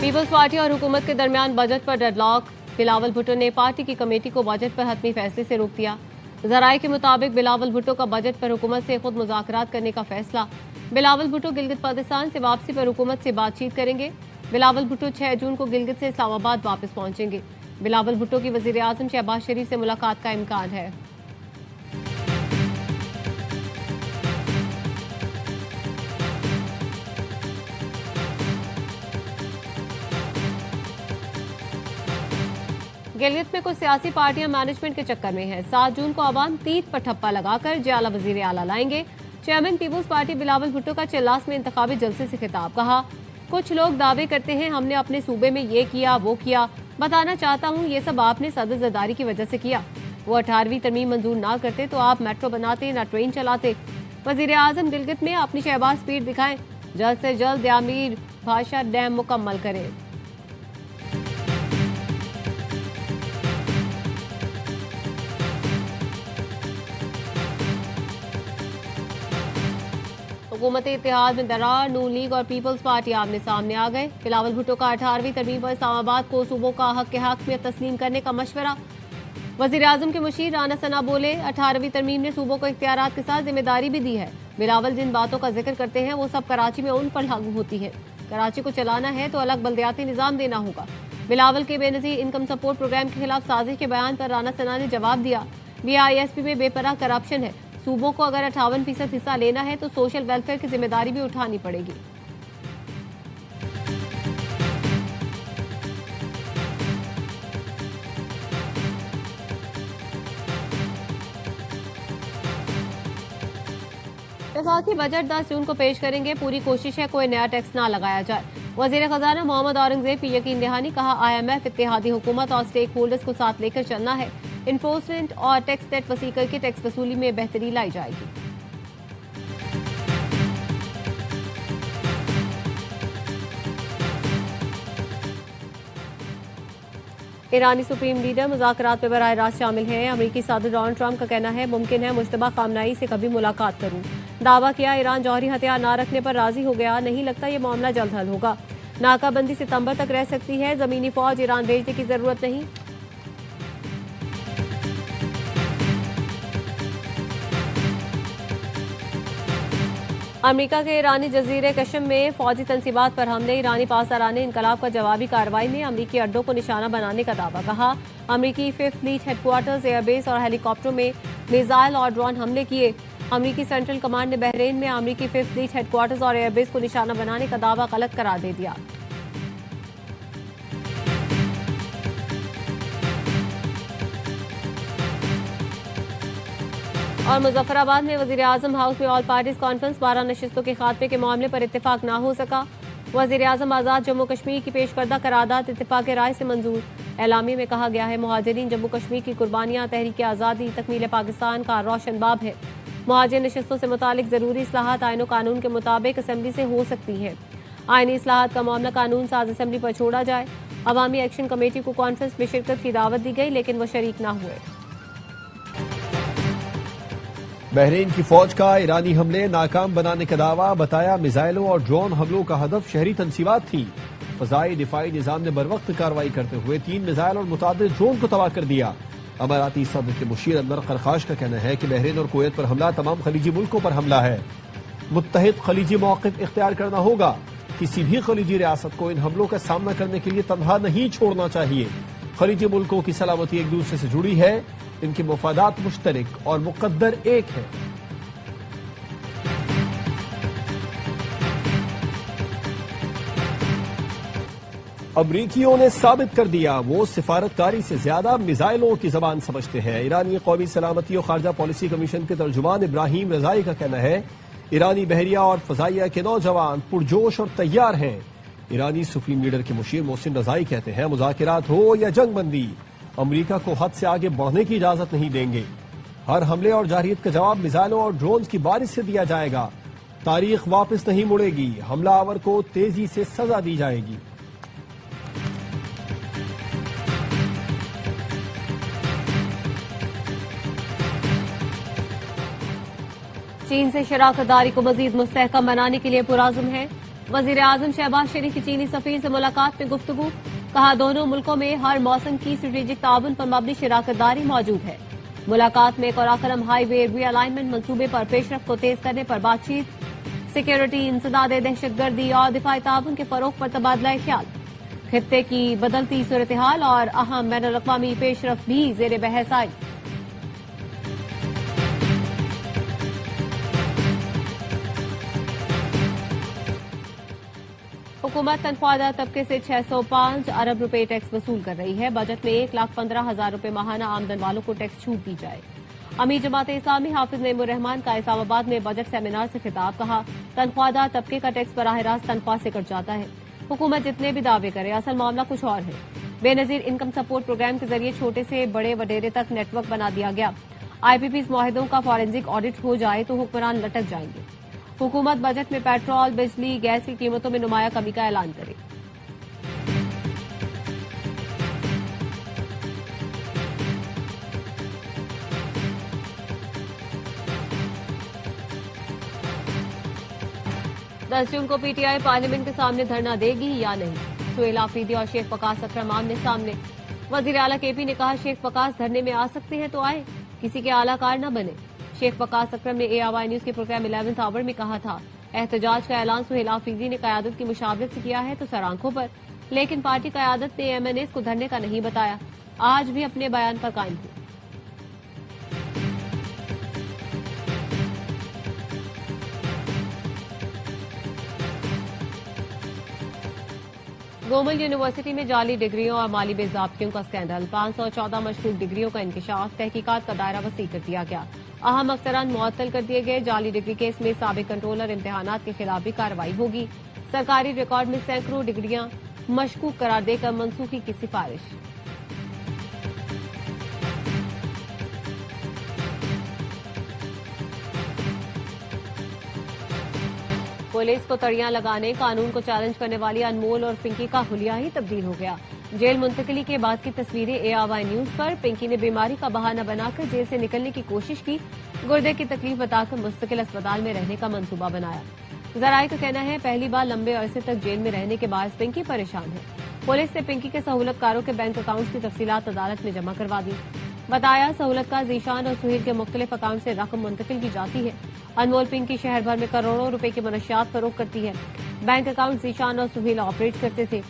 Peoples party और हुकूमत के दरमियान बजट पर डेडलॉक। बिलावल भुट्टो ने पार्टी की कमेटी को बजट पर हतमी फैसले से रोक दिया। जराये के मुताबिक बिलावल भुट्टो का बजट पर हुकूमत से खुद मुज़ाकरात करने का फैसला। बिलावल भुट्टो गिलगित पाकिस्तान से वापसी पर हुकूमत से बातचीत करेंगे। बिलावल भुट्टो 6 जून को गिलगित से इस्लामाबाद वापस पहुंचेंगे। बिलावल भुट्टो की वज़ीर आज़म शहबाज शरीफ से मुलाकात का इम्कान है। गिलगित में कुछ सियासी पार्टियां मैनेजमेंट के चक्कर में हैं। 7 जून को अवाम तीर पर ठप्पा लगाकर जियाला वजीर आला लाएंगे। Chairman people's party Bilawal Bhutto का चिल्लास में इंतखाबी जलसे से खिताब। कहा, कुछ लोग दावे करते हैं हमने अपने सूबे में ये किया वो किया। बताना चाहता हूँ ये सब आपने सदर जरदारी की वजह से किया। वो 18वीं तरमीम मंजूर ना करते तो आप मेट्रो बनाते ना ट्रेन चलाते। वजीर आजम गिलगित में अपनी शहबाज स्पीड दिखाएं। जल्द से जल्द यामीर भाषा डैम मुकम्मल करें। हुकूमत इत्तेहाद में दरार, नून लीग और पीपल्स पार्टी आमने सामने आ गए। बिलावल भुट्टो का 18वीं तरमीम पर इस्लामाबाद को सूबों का हक के हाकिमियत तस्लीम करने का मशवरा। वजीर आजम के मुशीर राना सना बोले, 18वीं तरमीम ने सूबों को इख्तियारात के साथ जिम्मेदारी भी दी है। बिलावल जिन बातों का जिक्र करते हैं वो सब कराची में उन पर लागू होती है। कराची को चलाना है तो अलग बल्दियाती निजाम देना होगा। बिलावल के बेनजीर इनकम सपोर्ट प्रोग्राम के खिलाफ साजिश के बयान पर राना सना ने जवाब दिया, BISP में बेपनाह करप्शन है। सूबों को अगर 58% हिस्सा लेना है तो सोशल वेलफेयर की जिम्मेदारी भी उठानी पड़ेगी। वफाकी बजट 10 जून को पेश करेंगे। पूरी कोशिश है कोई नया टैक्स ना लगाया जाए। वजीर खजाना मोहम्मद औरंगजेब की यकीन दहानी। कहा, IMF, इत्तेहादी हुकूमत और स्टेक होल्डर्स को साथ लेकर चलना है। इन्फोर्समेंट और टैक्स नेट वसी करके टैक्स वसूली में बेहतरी लाई जाएगी। ईरानी सुप्रीम लीडर मुज़ाकरात में बराह रास्त शामिल हैं। अमेरिकी सदर डोनाल्ड ट्रंप का कहना है मुमकिन है मुश्तबा खामनाई से कभी मुलाकात करूं। दावा किया, ईरान जौहरी हथियार ना रखने पर राजी हो गया। नहीं लगता ये मामला जल्द हल होगा। नाकाबंदी सितंबर तक रह सकती है। जमीनी फौज ईरान भेजने की जरूरत नहीं। अमेरिका के ईरानी जजीरे कशम में फौजी तनसीबात पर हमले। ईरानी पासदारान इनकलाब का जवाबी कार्रवाई में अमेरिकी अड्डों को निशाना बनाने का दावा। कहा, अमेरिकी 5th फ्लीट हेडक्वार्टर्स, एयरबेस और हेलीकॉप्टरों में मिसाइल और ड्रोन हमले किए। अमेरिकी सेंट्रल कमांड ने बहरीन में अमेरिकी 5th फ्लीट हेडक्वार्टर्स और एयरबेस को निशाना बनाने का दावा गलत करार दे दिया। और मुजफ्फराबाद में वजीर आजम हाउस में ऑल पार्टीज कॉन्फ्रेंस। 12 नशिस्तों के खात्मे के मामले पर इत्तेफाक ना हो सका। वजीर आजम आज़ाद जम्मू कश्मीर की पेश करदा करारदाद इत्तेफाक राय से मंजूर। एलामी में कहा गया है मुहाजिरीन जम्मू कश्मीर की कुर्बानियां तहरीक आज़ादी तकमील पाकिस्तान का रोशन बाब है। मुहाजिर नशिस्तों से मुतालिक जरूरी इस्लाहात आईन कानून के मुताबिक असम्बली से हो सकती है। आईनी इस्लाहात का मामला कानून साज असम्बली पर छोड़ा जाए। अवामी एक्शन कमेटी को कॉन्फ्रेंस में शिरकत की दावत दी गई लेकिन वो शरीक ना हुए। बहरीन की फौज का ईरानी हमले नाकाम बनाने का दावा। बताया, मिसाइलों और ड्रोन हमलों का हदफ शहरी तनसीबात थी। फजाई दिफाई निजाम ने बरवक्त कार्रवाई करते हुए 3 मिसाइल और मुतादिद ड्रोन को तबाह कर दिया। अमाराती सदर के मुशीर अनवर खरखाश का कहना है कि बहरीन और कुवैत पर हमला तमाम खलीजी मुल्कों पर हमला है। मुत्तहिद खलीजी मौक़िफ़ इख्तियार करना होगा। किसी भी खलीजी रियासत को इन हमलों का सामना करने के लिए तनहा नहीं छोड़ना चाहिए। खलीजी मुल्कों की सलामती एक दूसरे से जुड़ी है। इनके मुफादात मुश्तरक और मुकद्दर एक है। अमरीकियों ने साबित कर दिया वो सिफारतकारी से ज्यादा मिसाइलों की जबान समझते हैं। ईरानी कौमी सलामती और खारजा पॉलिसी कमीशन के तर्जुमान इब्राहिम रजाई का कहना है, ईरानी बहरिया और फजाइया के नौजवान पुरजोश और तैयार हैं। ईरानी सुप्रीम लीडर के मुशीर मोहसिन रजाई कहते हैं, मुज़ाकिरात हो या जंगबंदी, अमरीका को हद से आगे बढ़ने की इजाजत नहीं देंगे। हर हमले और जारहियत का जवाब मिसाइलों और ड्रोन की बारिश से दिया जाएगा। तारीख वापस नहीं मुड़ेगी। हमलावर को तेजी से सजा दी जाएगी। चीन से शराकतदारी को मजीद मुस्तहकम बनाने के लिए पुराज़म है। वजीर आजम शहबाज शरीफ की चीनी सफीर से मुलाकात में गुफ्तगू, कहा दोनों मुल्कों में हर मौसम की स्ट्रेटेजिक ताउन पर मबनी शराकतदारी मौजूद है। मुलाकात में कराकरम हाईवे रीअलाइनमेंट मंसूबे पर पेशरफ को तेज करने पर बातचीत, सिक्योरिटी, इंसदाद दहशतगर्दी और दिफाई ताउन के फरोग पर तबादला ख्याल, खित्ते की बदलती सूरत हाल और अहम बैन अल-अक़वामी पेशरफ भी जेर बहस आई। हुकूमत तनख्वाहदार तबके से 605 अरब रुपए टैक्स वसूल कर रही है। बजट में 1,15,000 रुपए माहाना आमदन वालों को टैक्स छूट दी जाए। अमीर जमात इस्लामी हाफिज नईमुर रहमान का इस्लामाबाद में बजट सेमिनार से खिताब, कहा तनख्वाहदार तबके का टैक्स बराह रास्त तनख्वाह से कट जाता है। हुकूमत जितने भी दावे करे, असल मामला कुछ और है। बेनजीर इनकम सपोर्ट प्रोग्राम के जरिए छोटे से बड़े वडेरे तक नेटवर्क बना दिया गया। आईपीपीज मुआहिदों का फॉरेंसिक ऑडिट हो जाए तो हुक्मरान लटक जाएंगे। हुकूमत बजट में पेट्रोल, बिजली, गैस की कीमतों में नुमाया कमी का ऐलान करे। दस जून को पीटीआई पार्लियामेंट के सामने धरना देगी या नहीं? सुहेल आफरीदी और शेख वकास अकरम आमने सामने। वजीर आला केपी ने कहा शेख वकास धरने में आ सकते हैं तो आए, किसी के आलाकार न बने। शेख वकास अकरम ने ARY न्यूज के प्रोग्राम 11th आवर में कहा था एहतजाज का ऐलान सुहेल आफरीदी ने कयादत की मुशावरत से किया है तो सर आंखों पर, लेकिन पार्टी कयादत ने MNAs को धरने का नहीं बताया। आज भी अपने बयान पर कायम थे। गोमल यूनिवर्सिटी में जाली डिग्रियों और माली बेजाब्तियों का स्कैंडल, 514 मशकूक डिग्रियों का इंकशाफ, तहकीकात का दायरा वसी कर दिया गया। अहम अफसरान मुअत्तल कर दिए गए। जाली डिग्री केस में साबिक कंट्रोलर इम्तिहानात के खिलाफ भी कार्रवाई होगी। सरकारी रिकॉर्ड में सैकड़ों डिग्रियां मशकूक करार देकर मनसूखी की सिफारिश। पुलिस को तड़ियां लगाने, कानून को चैलेंज करने वाली अनमोल और पिंकी का हुलिया ही तब्दील हो गया। जेल मुंतकिली के बाद की तस्वीरें ARY न्यूज पर। पिंकी ने बीमारी का बहाना बनाकर जेल से निकलने की कोशिश की, गुर्दे की तकलीफ बताकर मुस्तकिल अस्पताल में रहने का मंसूबा बनाया। जराये का कहना है पहली बार लंबे अरसे तक जेल में रहने के बाद पिंकी परेशान है। पुलिस ने पिंकी के सहूलतकारों के बैंक अकाउंट की तफसीलात अदालत में जमा करवा दी। बताया सहूलतकार जीशान और सुहेल के मुख्तलिफ अकाउंट से रकम मुंतकिल की जाती है। अनमोल पिंकी शहर भर में करोड़ों रुपए की मनशियात फरोख्त करती है। बैंक अकाउंट जीशान और सुहेल ऑपरेट करते थे।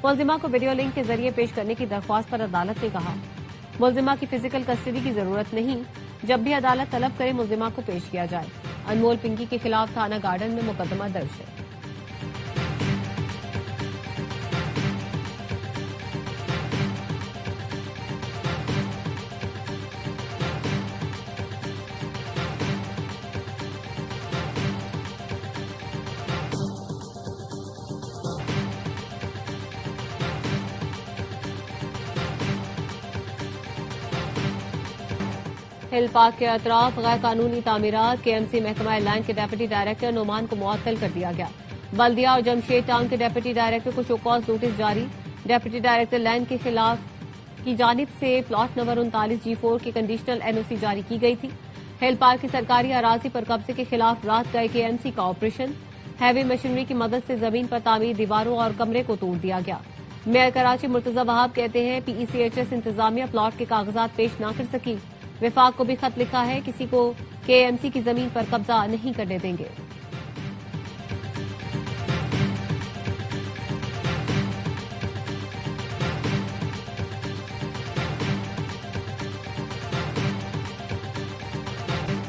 मुलजिमा को वीडियो लिंक के जरिए पेश करने की दरख्वास्त पर अदालत ने कहा मुलजिमा की फिजिकल कस्टडी की जरूरत नहीं, जब भी अदालत तलब करे मुलजिमा को पेश किया जाए। अनमोल पिंकी के खिलाफ थाना गार्डन में मुकदमा दर्ज है। हिल पार्क के अतराफ गैर कानूनी तामीरात, KMC महकमा लैंड के डेप्यूटी डायरेक्टर नोमान को मुअत्तल कर दिया गया। बल्दिया और जमशेद टाउन के डेप्यूटी डायरेक्टर को शोकॉज नोटिस जारी। डेप्यूटी डायरेक्टर लैंड के खिलाफ की जानिब से प्लॉट नंबर 39G4 की कंडीशनल NOC जारी की गई थी। हिल पार्क की सरकारी अराजी पर कब्जे के खिलाफ रात गए KMC का ऑपरेशन। हैवी मशीनरी की मदद से जमीन पर तामीर दीवारों और कमरे को तोड़ दिया गया। मेयर कराची मुर्तजा वहाब कहते हैं PECHS इंतजामिया प्लॉट के कागजात पेश न कर सकी। विफाक को भी खत लिखा है, किसी को KMC की जमीन पर कब्जा नहीं करने देंगे।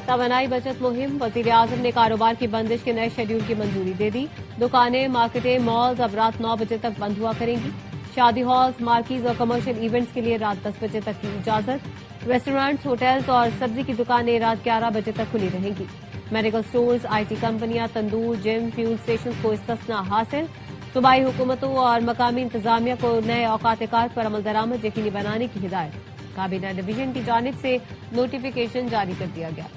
तवानाई बचत मुहिम, वजीर आजम ने कारोबार की बंदिश के नए शेड्यूल की मंजूरी दे दी। दुकानें, मार्केटें, मॉल्स अब रात 9 बजे तक बंद हुआ करेंगी। शादी हॉल्स, मार्कीज और कमर्शियल इवेंट्स के लिए रात 10 बजे तक की इजाजत। रेस्टोरेंट्स, होटल्स और सब्जी की दुकानें रात 11 बजे तक खुली रहेंगी। मेडिकल स्टोर्स, IT कंपनियां, तंदूर, जिम, फ्यूल स्टेशन को इस्तिस्ना हासिल। सूबाई हुकूमतों और मकामी इंतजामिया को नए औकात कार पर अमल दरामद यकीनी बनाने की हिदायत। काबीना डिवीजन की जानिब से नोटिफिकेशन जारी कर दिया गया।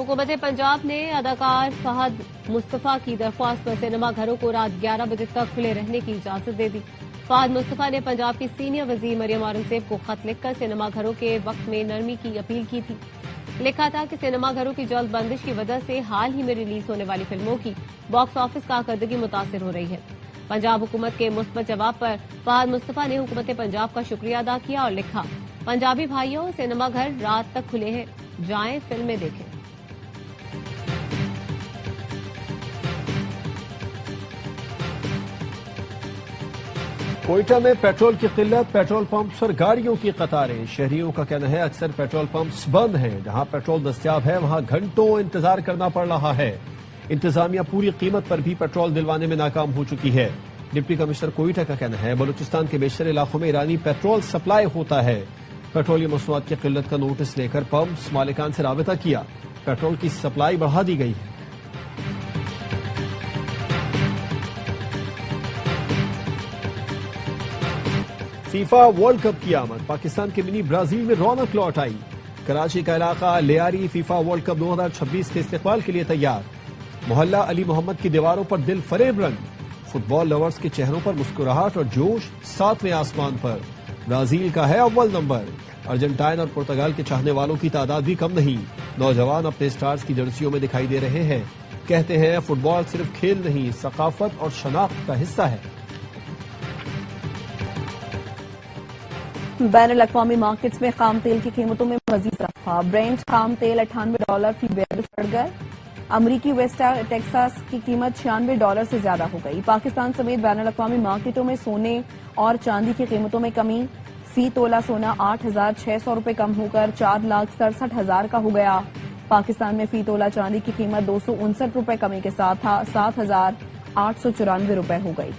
हुकूमत पंजाब ने अदाकार फहद मुस्तफा की दरख्वास्त पर सिनेमा घरों को रात 11 बजे तक खुले रहने की इजाजत दे दी। फहद मुस्तफा ने पंजाब की सीनियर वजीर मरियम औरंगजेब को खत लिखकर सिनेमा घरों के वक्त में नरमी की अपील की थी। लिखा था कि सिनेमा घरों की जल्द बंदिश की वजह से हाल ही में रिलीज होने वाली फिल्मों की बॉक्स ऑफिस कारकर्दगी मुतासिर हो रही है। पंजाब हुकूमत के मुस्बत जवाब पर फहद मुस्तफा ने हुकूमत पंजाब का शुक्रिया अदा किया और लिखा, पंजाबी भाइयों, सिनेमा घर रात तक खुले हैं, जाएं फिल्में देखें। कोयटा में पेट्रोल की किल्लत, पेट्रोल पंप पर गाड़ियों की कतारें। शहरियों का कहना है अक्सर पेट्रोल पंप्स बंद हैं। जहां पेट्रोल दस्तयाब है वहां घंटों इंतजार करना पड़ रहा है। इंतजामिया पूरी कीमत पर भी पेट्रोल दिलवाने में नाकाम हो चुकी है। डिप्टी कमिश्नर कोयटा का कहना है बलूचिस्तान के बेशतर इलाकों में ईरानी पेट्रोल सप्लाई होता है। पेट्रोलियम मसनूआत की किल्लत का नोटिस लेकर पंप्स मालिकान से राबिता किया। पेट्रोल की सप्लाई बढ़ा दी गई है। फीफा वर्ल्ड कप की आमद, पाकिस्तान के मिनी ब्राजील में रौनक लौट आई। कराची का इलाका लियारी फीफा वर्ल्ड कप 2026 के इस्तेकबाल के लिए तैयार। मोहल्ला अली मोहम्मद की दीवारों पर दिल फरेब रंग। फुटबॉल लवर्स के चेहरों पर मुस्कुराहट और जोश 7वें आसमान पर। ब्राजील का है अव्वल नंबर। अर्जेंटाइन और पुर्तगाल के चाहने वालों की तादाद भी कम नहीं। नौजवान अपने स्टार्स की जर्सियों में दिखाई दे रहे हैं। कहते हैं फुटबॉल सिर्फ खेल नहीं, सकाफत और शनाख्त का हिस्सा है। बैनुल-अक़वामी मार्केट्स में खाम तेल की कीमतों में मजीद इजाफा। ब्रेंट खाम तेल $98 फी बैरल बढ़ गए। अमरीकी वेस्ट टेक्सास की कीमत $96 से ज्यादा हो गई। पाकिस्तान समेत बैनुल-अक़वामी मार्केटों में सोने और चांदी की कीमतों में कमी। फी तोला सोना 8,600 रुपए कम होकर 4,67,000 का हो गया। पाकिस्तान में फी तोला चांदी की कीमत 259 रुपए कमी के साथ 7,894 रुपए हो गई।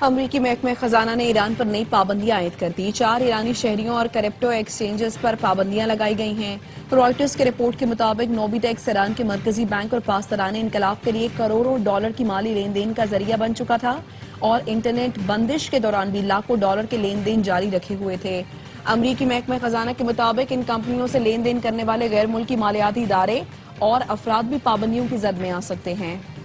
अमरीकी महकमे खजाना ने ईरान पर नई पाबंदियां आयद कर दी। 4 ईरानी शहरियों और क्रिप्टो एक्सचेंजेस पर पाबंदियां लगाई गई हैं। रॉयटर्स की रिपोर्ट के मुताबिक नोबिटेक्स ईरान के मरकजी बैंक और पासदाराने इनकलाब के लिए करोड़ों डॉलर की माली लेन देन का जरिया बन चुका था और इंटरनेट बंदिश के दौरान भी लाखों डॉलर के लेन देन जारी रखे हुए थे। अमरीकी महकमे खजाना के मुताबिक इन कंपनियों से लेन देन करने वाले गैर मुल्की मालियाती इदारे और अफराद भी पाबंदियों की जद में आ सकते हैं।